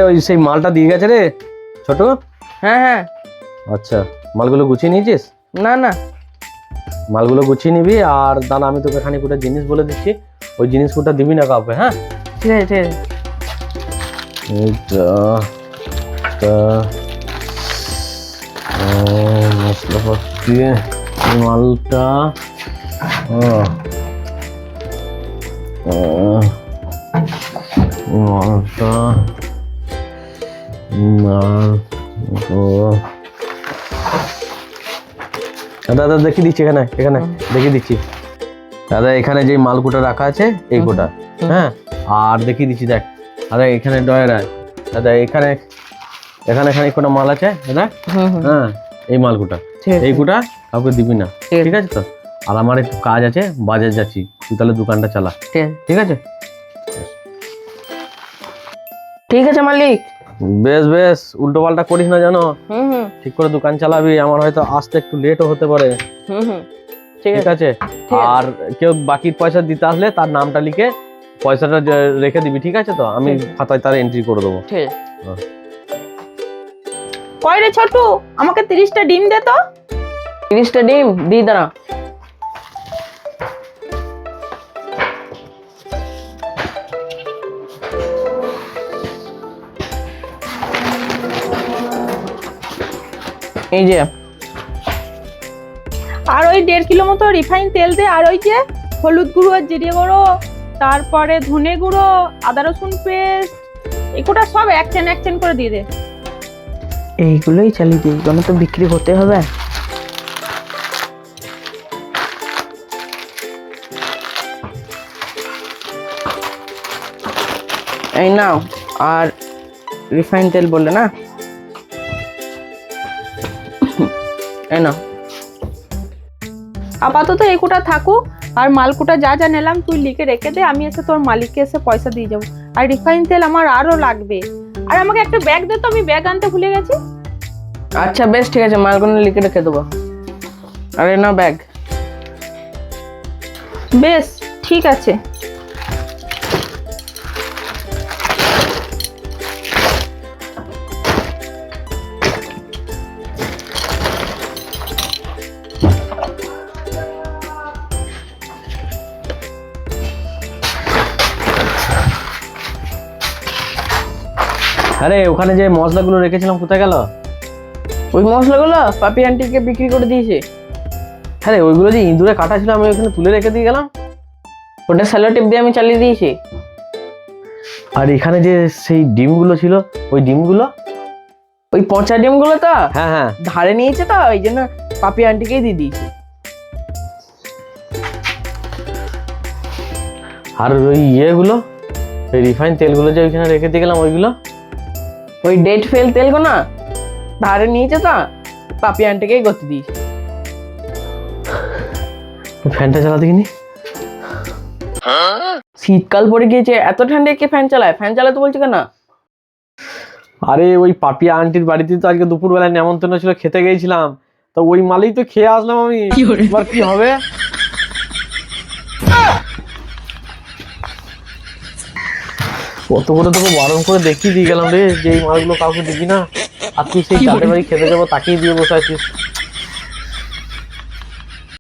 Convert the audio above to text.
ওই সেই মালটা দিয়ে গেছে রে ছোট। হ্যাঁ হ্যাঁ। আচ্ছা, মালগুলো গুছিয়ে নিয়েছিস? না না, মালগুলো গুছিয়ে নিবি। আর দাঁড়া, আমি তোকে খানিকটা জিনিস বলে দিচ্ছি, ওই জিনিসগুলো দিবি না কাউকে। হ্যাঁ ঠিক আছে ঠিক আছে। এইটা মশলাপাতি, মালটা, মালটা, দাদা দেখিয়ে দিচ্ছি, এখানে এখানে দেখিয়ে দিচ্ছি দাদা। এখানে যে মালগুটা রাখা আছে এই গোটা, হ্যাঁ। আর দেখিয়ে দিচ্ছি দেখ দাদা, এখানে ডয়ার আছে দাদা, এখানে এখানে খানিকটা মাল আছে দাদা। হ্যাঁ, এই মালগুটা, এই গুটা কাউকে দিবি না, ঠিক আছে তো? আর আমার একটু কাজ আছে, বাজার যাচ্ছি, তুই তাহলে দোকানটা চালা, ঠিক আছে? ঠিক আছে মালিক। বেশ বেশ, উল্টো পাল্টা করিস না জানো, ঠিক করে দোকান চালাবি। আমার হয়তো আসতে একটু লেটও হতে পারে, ঠিক আছে? আর কেউ বাকি পয়সা দিতে আসলে তার নামটা লিখে পয়সাটা রেখে দিবি, ঠিক আছে তো? আমি খাতায় তার এন্ট্রি করে দেবো। কয় রে ছোটু, আমাকে 30টা ডিম দে তো। 30টা ডিম দি, দাঁড়া। এই যে। আর ওই 1.5 কিলো মতো রিফাইন তেল দে। আর ওই যে হলুদ গুঁড়ো, জিরে গুঁড়ো, তারপরে ধনে গুঁড়ো, আদা রসুন পেস্ট, এগুলো সব এক চেন করে দিয়ে দে। এইগুলোই চালিয়ে দিই, কোনো তো বিক্রি হতে হবে। এই নাও। আর রিফাইন তেল বললে না, এই নাও। আপাতত এগুটা থাকুক। আর মালকুটা যা যা নিলাম তুই লিখে রেখে দে, আমি এসে তোর মালিককে এসে পয়সা দিয়ে যাবো। আর রিফাইন তেল আমার আরো লাগবে। আর আমাকে একটা ব্যাগ দে তো, আমি ব্যাগ আনতে ভুলে গেছি। আচ্ছা বেশ, ঠিক আছে, মালগুলো লিখে রেখে দেবো। আরে না, ব্যাগ। বেশ ঠিক আছে। আরে ওখানে যে মশলাগুলো রেখেছিলাম কোথায় গেল? ওই মশলাগুলো পাপি আন্টিকে বিক্রি করে দিয়েছে। হ্যাঁ, ওইগুলো যে ইঁদুরে কাটা ছিল, আমি ওখানে তুলে রেখে দিয়ে গেলাম। ওটা স্যালো টিপ দিয়ে আমি চালিয়ে দিয়েছি। আর এখানে যে সেই ডিমগুলো ছিল, ওই ডিমগুলো, ওই পচা ডিমগুলো তো হ্যাঁ হ্যাঁ ধারে নিয়েছে, তো ওই জন্য পাপি আন্টিকেই দিয়ে দিয়েছি। আর ওই ইয়েগুলো, ওই রিফাইন তেলগুলো যে ওইখানে রেখে দিয়ে গেলাম, ওইগুলো, ওই ডেট ফেল তেলগুলো না ধারে নিয়েছে, তো পাপি আন্টিকেই গতি দিয়েছি। ফ্যানটা চালাতে কিনি। শীতকাল পড়ে গিয়েছে, এত ঠান্ডায় কে ফ্যান চালায়? ফ্যান চালাতে বলছে কেন? আরে ওই পাপিয়া আন্টির বাড়িতে তো আজকে দুপুরবেলায় নেমন্তন্ন ছিল, খেতে গিয়েছিলাম, তো ওই মালেই তো খেয়ে আসলাম আমি। এবার কি হবে? কত করে তোকে বারণ করে দেখিয়ে দিয়ে গেলাম রে, যে এই মালগুলো কাউকে দিবি না। আর তুই সেই যাদের বাড়ি খেতে যাবো তাকেই দিয়ে বসে আছিস।